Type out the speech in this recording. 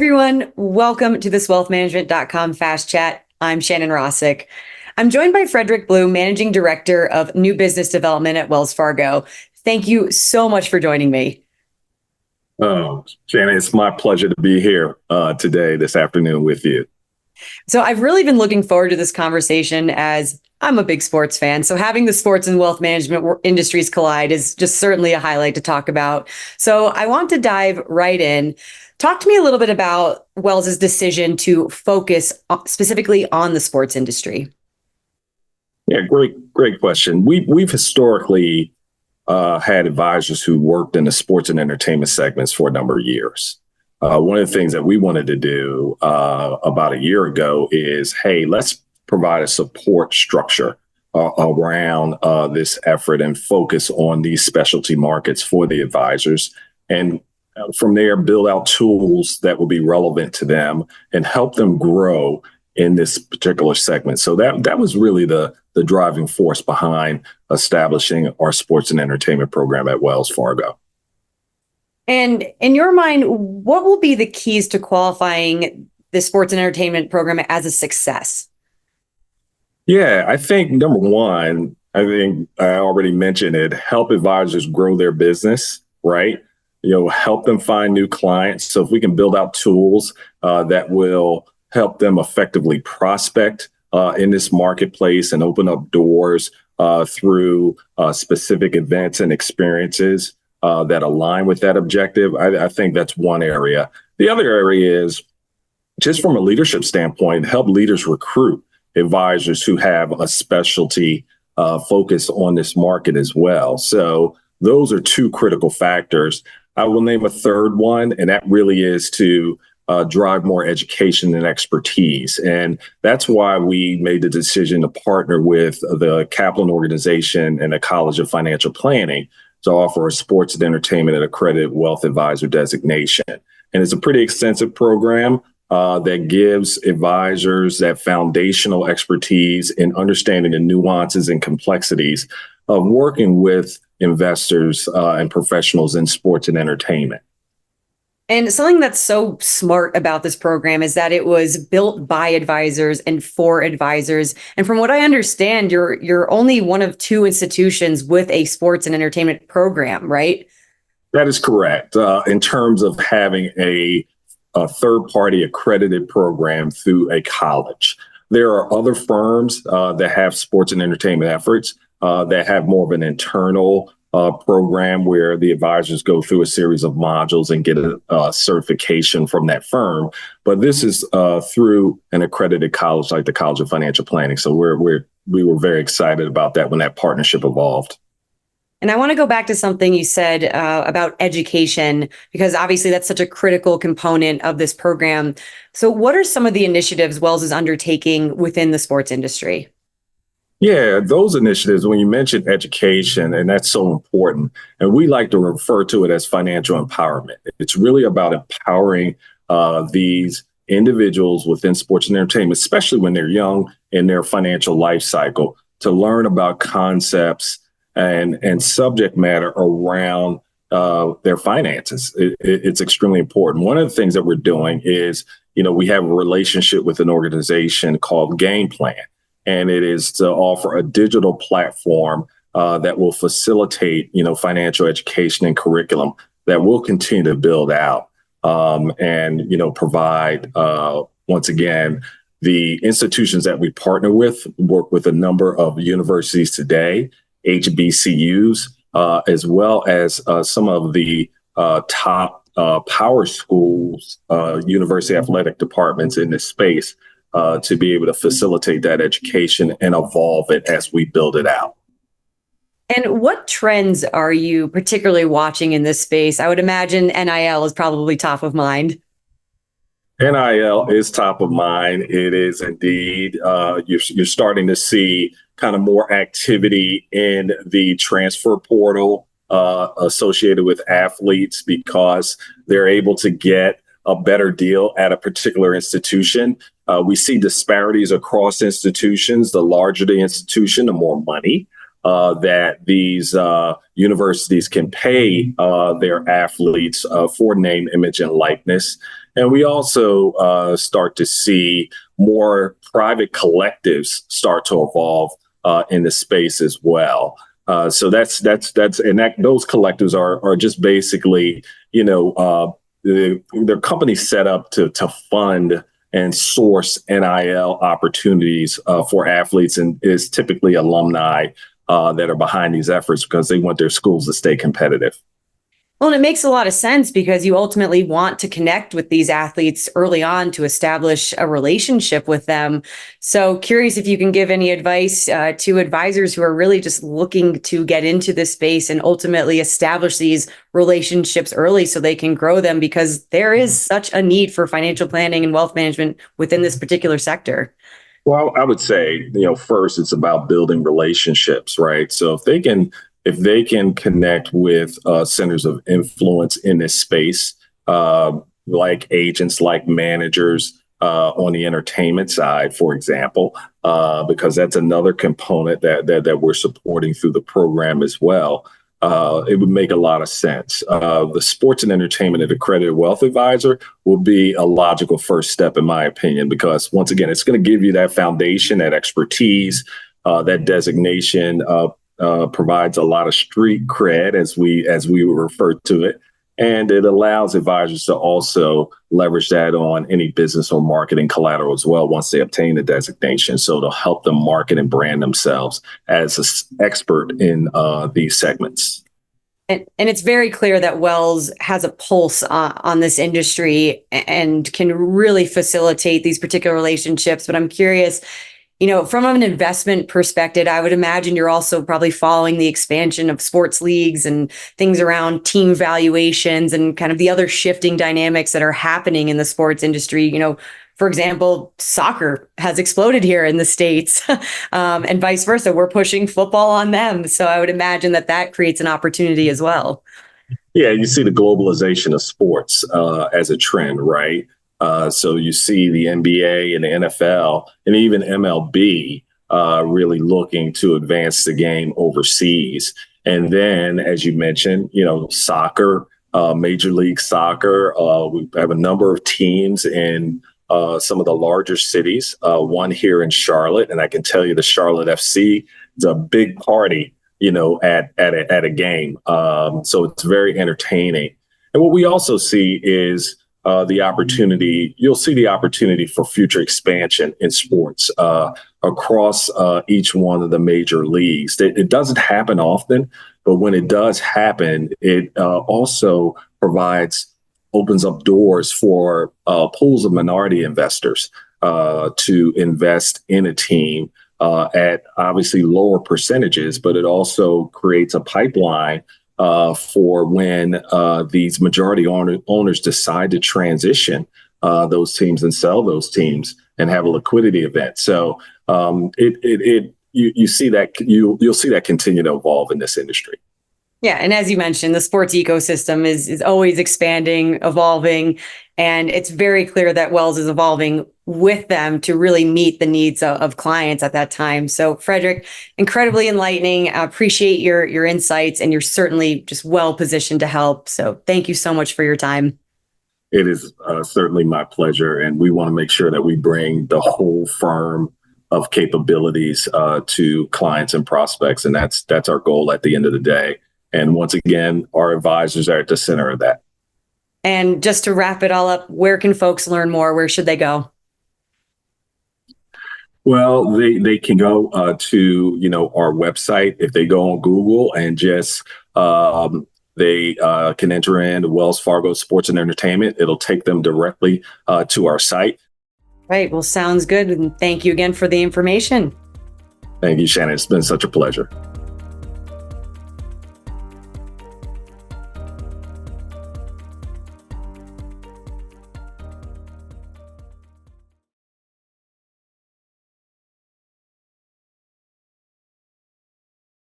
everyone. Welcome to this wealthmanagement.com Fast Chat. I'm Shannon Rossick. I'm joined by Frederick Blue, Managing Director of New Business Development at Wells Fargo. Thank you so much for joining me. Oh, Shannon, it's my pleasure to be here this afternoon with you. So I've really been looking forward to this conversation as I'm a big sports fan. So having the sports and wealth management industries collide is just certainly a highlight to talk about. So I want to dive right in. Talk to me a little bit about Wells's decision to focus specifically on the sports industry. Yeah, great question. We've historically had advisors who worked in the sports and entertainment segments for a number of years. One of the things that we wanted to do about a year ago is, hey, let's provide a support structure around this effort and focus on these specialty markets for the advisors. And from there, build out tools that will be relevant to them and help them grow in this particular segment. So that was really the driving force behind establishing our sports and entertainment program at Wells Fargo. And in your mind, what will be the keys to qualifying the sports and entertainment program as a success? Yeah, I think number one, I think I already mentioned it, help advisors grow their business, right? Help them find new clients. So if we can build out tools that will help them effectively prospect in this marketplace and open up doors through specific events and experiences that align with that objective, I think that's one area. The other area is just from a leadership standpoint, help leaders recruit advisors who have a specialty focus on this market as well. So those are two critical factors. I will name a third one, and that really is to drive more education and expertise. And that's why we made the decision to partner with the Kaplan Organization and the College of Financial Planning to offer a sports and entertainment and accredited wealth advisor designation. And it's a pretty extensive program that gives advisors that foundational expertise in understanding the nuances and complexities of working with investors and professionals in sports and entertainment. And something that's so smart about this program is that it was built by advisors and for advisors. And from what I understand, you're only one of two institutions with a sports and entertainment program, right? That is correct. In terms of having a third-party accredited program through a college. There are other firms that have sports and entertainment efforts that have more of an internal program where the advisors go through a series of modules and get a certification from that firm. But this is through an accredited college like the College of Financial Planning. So we were very excited about that when that partnership evolved. And I want to go back to something you said about education, because obviously that's such a critical component of this program. So what are some of the initiatives Wells is undertaking within the sports industry? Yeah, those initiatives, when you mentioned education, and that's so important, and we like to refer to it as financial empowerment. It's really about empowering these individuals within sports and entertainment, especially when they're young in their financial life cycle, to learn about concepts and subject matter around their finances. It's extremely important. One of the things that we're doing is, we have a relationship with an organization called Game Plan. And it is to offer a digital platform that will facilitate, financial education and curriculum that we'll continue to build out and provide, once again, the institutions that we partner with work with a number of universities today, HBCUs, as well as some of the top power schools, university athletic departments in this space. To be able to facilitate that education and evolve it as we build it out. And what trends are you particularly watching in this space? I would imagine NIL is probably top of mind. NIL is top of mind. It is indeed. You're starting to see kind of more activity in the transfer portal associated with athletes because they're able to get a better deal at a particular institution. We see disparities across institutions. The larger the institution, the more money that these universities can pay their athletes for name, image, and likeness. And we also start to see more private collectives start to evolve in the space as well. So those collectives are just basically, they're companies set up to fund and source NIL opportunities for athletes, and is typically alumni that are behind these efforts because they want their schools to stay competitive. Well, and it makes a lot of sense because you ultimately want to connect with these athletes early on to establish a relationship with them. So, curious if you can give any advice to advisors who are really just looking to get into this space and ultimately establish these relationships early so they can grow them, because there is such a need for financial planning and wealth management within this particular sector. Well, I would say, first it's about building relationships, right? So if they can connect with centers of influence in this space, like agents, like managers on the entertainment side, for example, because that's another component that we're supporting through the program as well. It would make a lot of sense. The sports and entertainment and accredited wealth advisor will be a logical first step, in my opinion, because once again, it's going to give you that foundation, that expertise, that designation. Provides a lot of street cred, as we refer to it, and it allows advisors to also leverage that on any business or marketing collateral as well once they obtain the designation. So it'll help them market and brand themselves as an expert in these segments. And it's very clear that Wells has a pulse on this industry and can really facilitate these particular relationships. But I'm curious, from an investment perspective, I would imagine you're also probably following the expansion of sports leagues and things around team valuations and kind of the other shifting dynamics that are happening in the sports industry. For example, soccer has exploded here in the States, and vice versa. We're pushing football on them. So I would imagine that creates an opportunity as well. Yeah, you see the globalization of sports as a trend, right? So you see the NBA and the NFL and even MLB really looking to advance the game overseas. And then, as you mentioned, soccer, Major League Soccer, we have a number of teams in some of the larger cities, one here in Charlotte. And I can tell you the Charlotte FC is a big party, at a game. So it's very entertaining. And what we also see is you'll see the opportunity for future expansion in sports across each one of the major leagues. It doesn't happen often, but when it does happen, it also opens up doors for pools of minority investors to invest in a team at obviously lower percentages, but it also creates a pipeline for when these majority owners decide to transition those teams and sell those teams and have a liquidity event. So you'll see that continue to evolve in this industry. Yeah, and as you mentioned, the sports ecosystem is always expanding, evolving, and it's very clear that Wells is evolving with them to really meet the needs of clients at that time. So, Frederick, incredibly enlightening. I appreciate your insights, and you're certainly just well positioned to help. So, thank you so much for your time. It is certainly my pleasure, and we want to make sure that we bring the whole firm of capabilities to clients and prospects, and that's our goal at the end of the day. And once again, our advisors are at the center of that. And just to wrap it all up, where can folks learn more? Where should they go? Well, they can go to our website. If they go on Google and just they can enter in Wells Fargo Sports and Entertainment, it'll take them directly to our site. Right. Well, sounds good. And thank you again for the information. Thank you, Shannon. It's been such a pleasure.